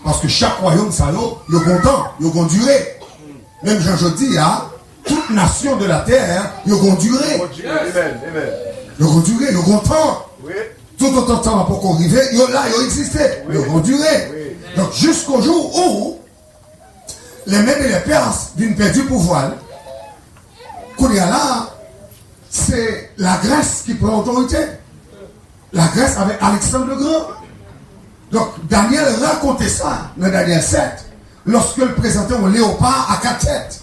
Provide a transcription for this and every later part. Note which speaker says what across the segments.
Speaker 1: Parce que chaque royaume, ça y a content, il y a duré. Même Jean dis, hein, toute nation de la terre, il y a duré. Il y a duré, il y a content. Tout autant de temps pour qu'on arrive, il y a là, il y a existé. Il y a duré. Donc jusqu'au jour où les Mèdes et les Perses d'une paix du pouvoir, qu'on y a là, c'est la Grèce qui prend autorité. La Grèce avec Alexandre le Grand. Donc Daniel racontait ça dans Daniel 7, lorsque le présentait un léopard à 4 têtes.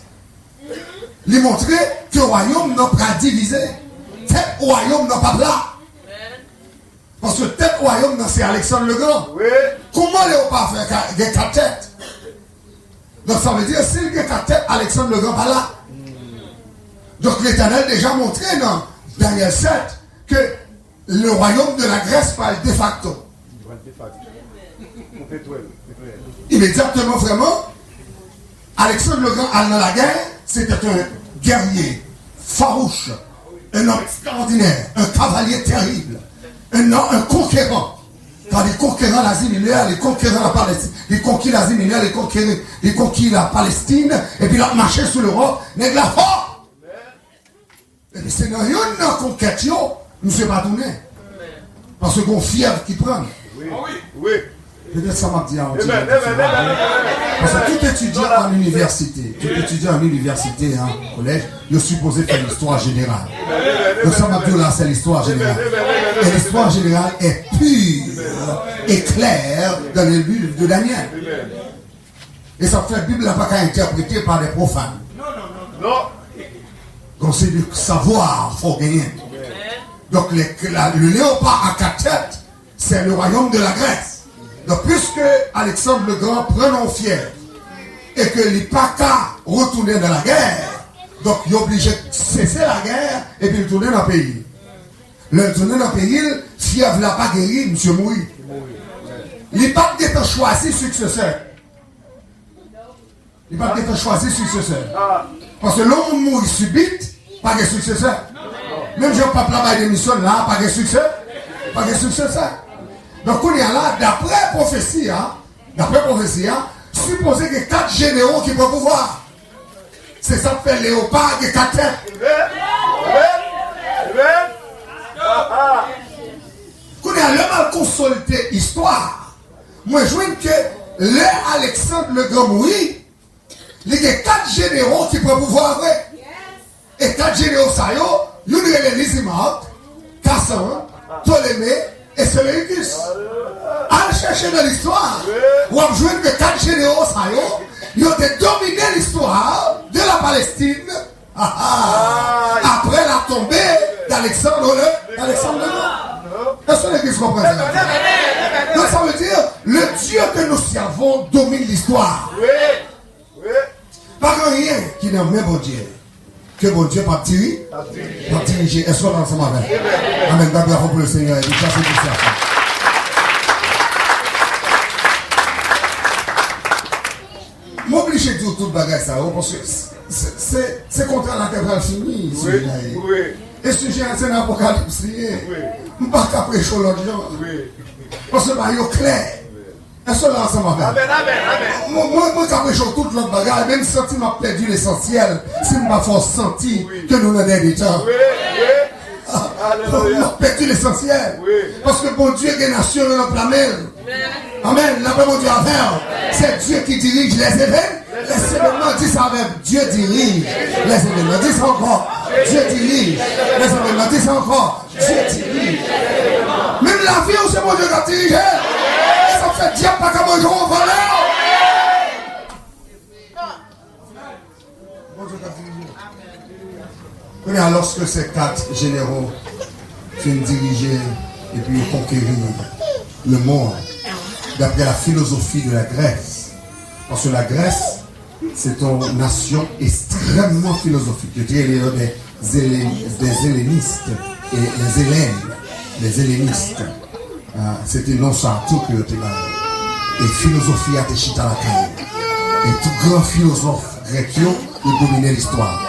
Speaker 1: Il montrait que le royaume n'a pas divisé. Tête royaume n'a pas plat. Parce que tête royaume, c'est Alexandre le Grand. Comment léopard fait 4 têtes? Donc ça veut dire, s'il y a 4 têtes, Alexandre le Grand pas là. Donc l'Éternel déjà montré dans Daniel 7 que le royaume de la Grèce parle de facto. Immédiatement, vraiment, Alexandre le Grand allant dans la guerre, c'était un guerrier farouche, un homme extraordinaire, un cavalier terrible, un conquérant. Car les conquérants l'Asie mineure, les conquérants la Palestine, les conquis l'Asie mineure, les conquis la Palestine, et puis la marché sur l'Europe, n'est la force. Et puis c'est dans une conquête, nous ne pas tourner. Parce qu'on fièvre qui prend.
Speaker 2: Oui.
Speaker 1: Peut-être ça m'a dit à parce que tout étudiant en université, au collège, il est supposé faire l'histoire générale. Donc ça m'a dit là, c'est l'histoire générale. Et l'histoire générale est pure et claire dans le livre de Daniel. Et ça fait la Bible n'a pas qu'à interpréter par des profanes.
Speaker 2: Non.
Speaker 1: Donc c'est du savoir qu'il faut gagner. Donc le léopard à 4 têtes, c'est le royaume de la Grèce. Donc puisque Alexandre le Grand prend en fièvre et que il n'est pas qu'à retourner dans la guerre, donc il est obligé de cesser la guerre et puis retourner dans le pays. Le retourner dans le pays, fièvre n'a pas guéri, monsieur mourit. Il n'est pas d'être choisi successeur. Il n'est pas d'être choisi successeur. Parce que l'homme mourit subite, pas de successeur. Même Jean-Pape là-bas démission là, pas de succès. Pas de successeur. Donc on est là, d'après prophétie, supposé que 4 généraux qui peuvent pouvoir. C'est ça que fait léopard et 4 têtes. Qu'on est là, mal consolidé histoire. Moi je vois que Alexandre le Grand mourit, il y a 4 généraux qui peuvent pouvoir. Et 4 généraux ça y est, Lysimachre, Cassan, Ptolémée et Séleucus. Allez chercher dans l'histoire. Où on joue que 4 généraux, ils ont dominé l'histoire de la Palestine après la tombée d'Alexandre le Grand. Est-ce que l'Église comprend ça? Donc ça veut dire, le Dieu que nous servons domine l'histoire. Pas rien qui n'a même bon Dieu. Que bon Dieu pas diriger. Est-ce qu'on est ensemble avec? Amen. Bravo pour le Seigneur. Et ça, c'est tout ça. M'oblige de dire tout le bagage ça, parce que c'est contre la terre fini. Et ce sujet, c'est l'Apocalypse. Je ne peux pas prêcher l'autre gens. Parce que c'est clair. Est-ce qu'on est ensemble avec? Moi, je prêche tout l'autre bagage, même si je m'a perdu l'essentiel, si je m'a force senti que nous avons des temps. On a perdu l'essentiel. Parce que bon Dieu est une nation dans la planète. Amen. L'appel mon Dieu à faire. C'est Dieu qui dirige les événements. Les événements, dis ça avec Dieu dirige les événements. Dis ça encore. Dieu dirige les événements. Dis ça encore. Dieu dirige. Même la vie où c'est mon Dieu qui a dirigé. Ça fait diable pas comme un jour au voleur. Bon Dieu qui a dirigé. Lorsque ces 4 généraux viennent diriger et puis conquérir le monde, d'après la philosophie de la Grèce, parce que la Grèce, c'est une nation extrêmement philosophique. Je dirais des hellénistes et les hellénistes. C'était non ça, tout que tu as. Et philosophie a été chita la caille. Et tout grand philosophe grec, il dominait l'histoire.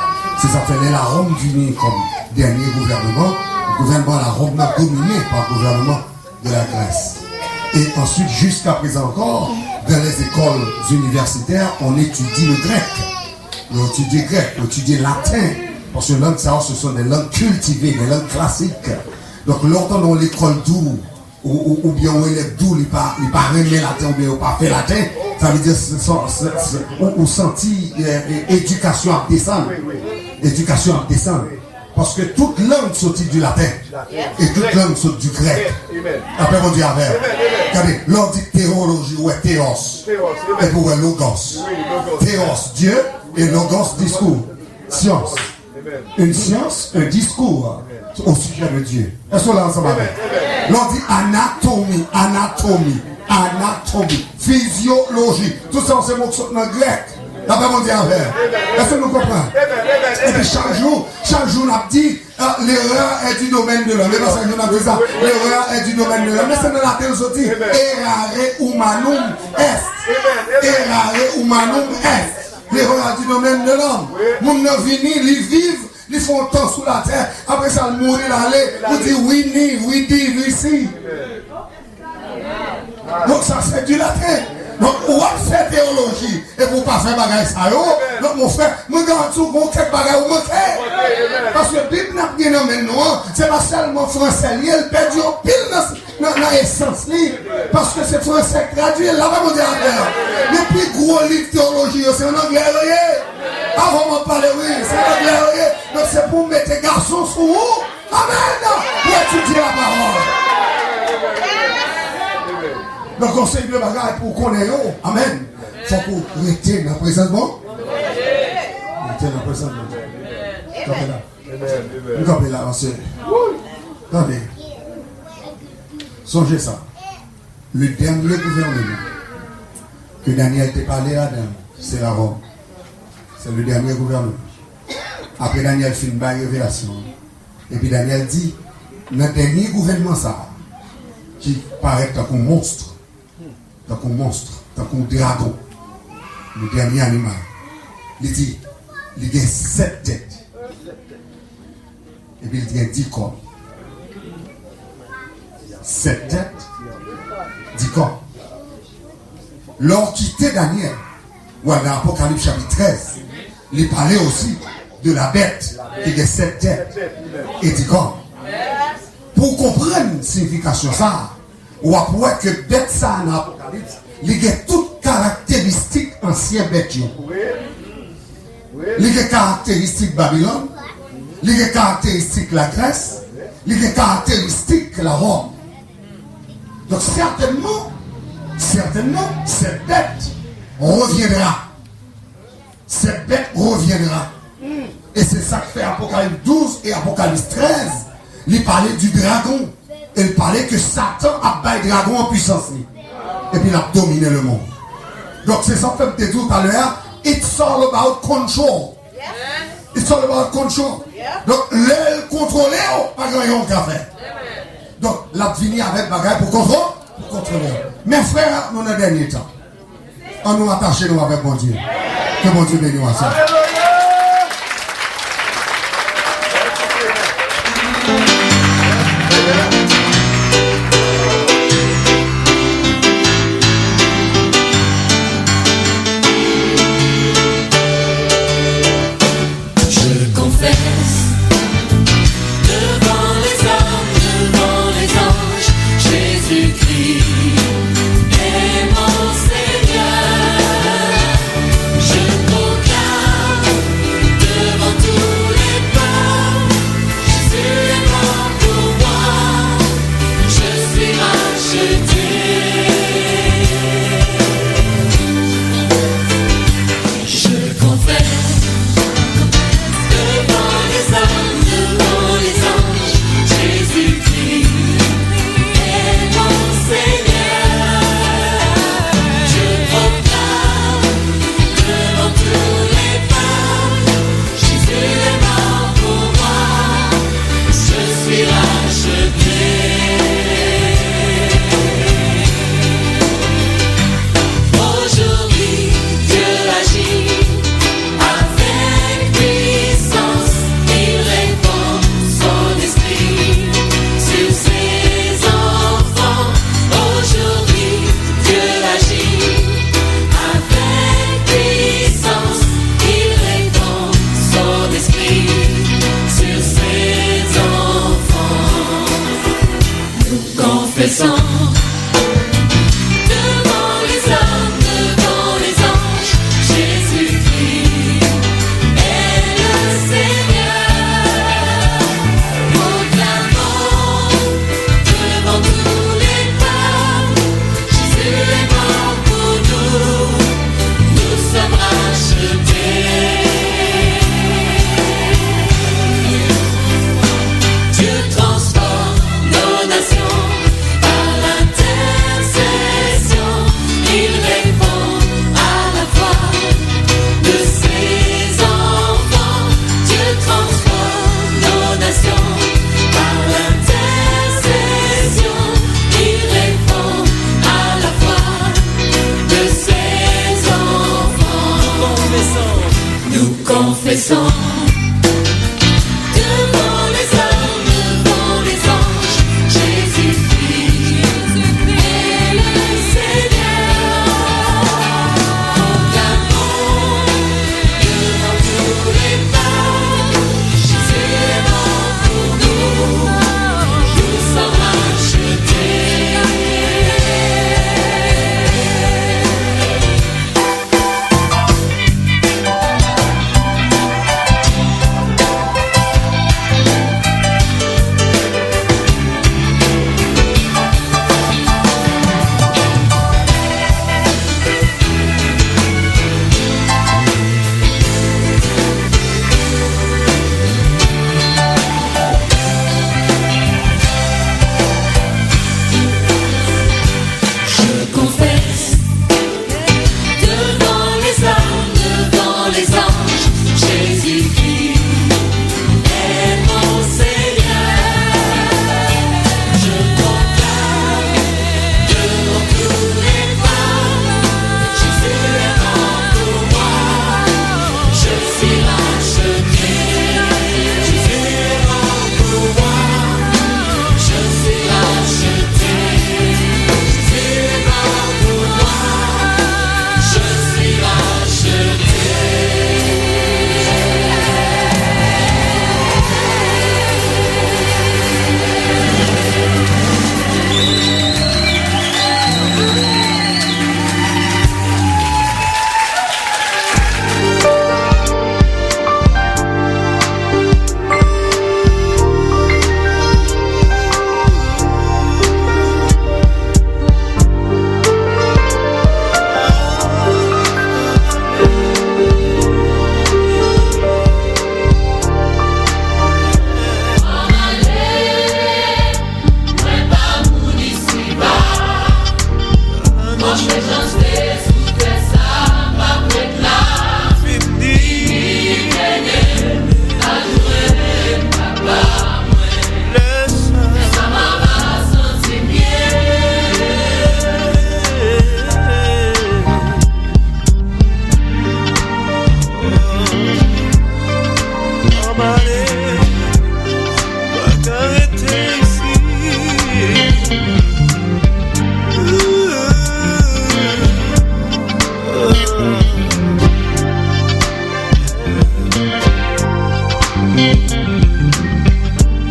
Speaker 1: C'est ça fait la Rome unie comme dernier gouvernement. Le gouvernement de la Rome n'a dominé par le gouvernement de la Grèce. Et ensuite, jusqu'à présent encore, dans les écoles universitaires, on étudie le grec. On étudie grec, on étudie latin. Parce que les langues, ça, ce sont des langues cultivées, des langues classiques. Donc, longtemps dans l'école d'où, ou bien on élève d'où, il pas remet latin, ou bien il pas fait latin, ça veut dire on sentit éducation à descendre. Éducation à descendre. Parce que toute langue sortit du latin. Et toute langue sortit du grec. Après, on dit avec. Regardez, l'on dit théologie, ou théos. Et pour logos. Théos, Dieu, et logos, discours. Science. Une science, un discours au sujet de Dieu. Est-ce qu'on l'a ensemble avec? L'on dit anatomie, physiologie. Tout ça, c'est mots qui sont dans le grec. Après, on dit avec. Est-ce que nous comprenons? Et puis chaque jour, on a dit l'erreur est du domaine de l'homme. Mais parce que nous avons dit ça, l'erreur est du domaine de l'homme. Mais c'est dans la théorie aussi. Errare humanum est. Errare humanum est. L'erreur est du domaine de l'homme. Nous ne vini, ils vivent, ils font temps sous la terre. Après ça, ils mourent, ils allaient. Vous dites we live ici. Donc ça, c'est du latin. Donc, on va faire théologie et pour ne pas faire bagaille ça. Donc, mon frère, moi, quand tu as quelques bagailles, vous manquez. Parce que la Bible n'a pas de nous, c'est pas seulement français, il perd un pile dans l'essence. Parce que c'est français traduit, là-bas, on dit à le plus gros livre de théologie, c'est en anglais. Avant de parler, oui, c'est en anglais. Donc, c'est pour mettre les garçons sous vous. Amen. Pour étudier la parole. Le conseil de bagaille pour qu'on ait amen. Il faut qu'on retienne la présence de bon. Retienne la présence de Dieu. Campez là. Vous campez là, parce que. Attendez. Songez ça. Le dernier gouvernement que Daniel t'a parlé là-dedans, c'est la Rome. C'est le dernier gouvernement. Après Daniel fait une belle révélation. Et puis Daniel dit, notre dernier gouvernement, ça, qui paraît comme un monstre. Tant qu'un monstre, tant qu'un dragon, le dernier animal. Il dit, il y a 7 têtes. Et puis il y a 10 corps. 7 têtes, 10 corps. Lors quitté Daniel, ou dans l'Apocalypse chapitre 13, il parlait aussi de la bête qui a 7 têtes et 10 corps. Pour comprendre la signification de ça, on va voir que bête ça dans l'Apocalypse, il y a toutes caractéristiques anciennes bêtes. Il y a caractéristiques Babylone, il y a caractéristiques la Grèce, il y a caractéristiques la Rome. Donc certainement, cette bête reviendra. Cette bête reviendra. Et c'est ça que fait Apocalypse 12 et Apocalypse 13. Il parlait du dragon. Il parlait que Satan a battu le dragon en puissance. Et puis il a dominé le monde. Donc c'est ça que je te dis tout à l'heure. It's all about control. It's all about control. Donc l'aile contrôlée, pas grand-chose qu'à faire. Donc la fini avec bagaille pour contrôler. Mes frères, nous avons dernier temps. On nous attache nous avec mon Dieu. Que mon Dieu bénisse à ça.
Speaker 3: Est mon Seigneur, je proclame. confessons devant les hommes, devant les anges, Jésus-Christ est le Seigneur. Proclamons devant tous les peuples, Jésus est mort pour nous, nous sommes rachetés. Dieu transforme nos nations par l'intercession. Il répond à la foi de ses enfants. Dieu transforme nos nations par l'intercession. Il répond à la foi de ses enfants. Nous confessons devant les hommes, devant les anges, Jésus-Christ est le Seigneur. Proclamons devant tous les peuples, Jésus est mort pour nous, nous sommes rachetés. Je confesse devant les hommes, devant les anges, Jésus-Christ est mon Seigneur. Je proclame devant tous les peuples, Jésus est mort pour moi, je suis racheté. Jésus est mort pour moi, je suis racheté. Jésus est mort pour moi, je suis racheté.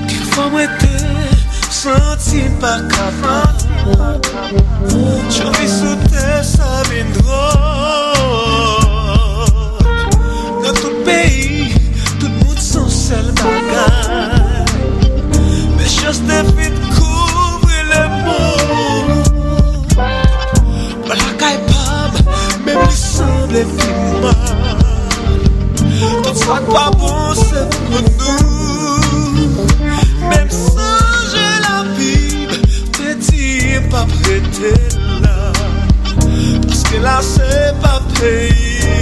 Speaker 4: Quelquefois moi te senti pas capable. Je vis sous terre, ça vient drôle. Dans tout pays, tout le monde s'en seul bagage. Mais juste de vite couvrir le monde. La caille pam, même il semble plus mal. Tout ça pas bon, c'est pour nous. Même sans je la Bible, te dis pas prêter là. Parce que là c'est pas pays.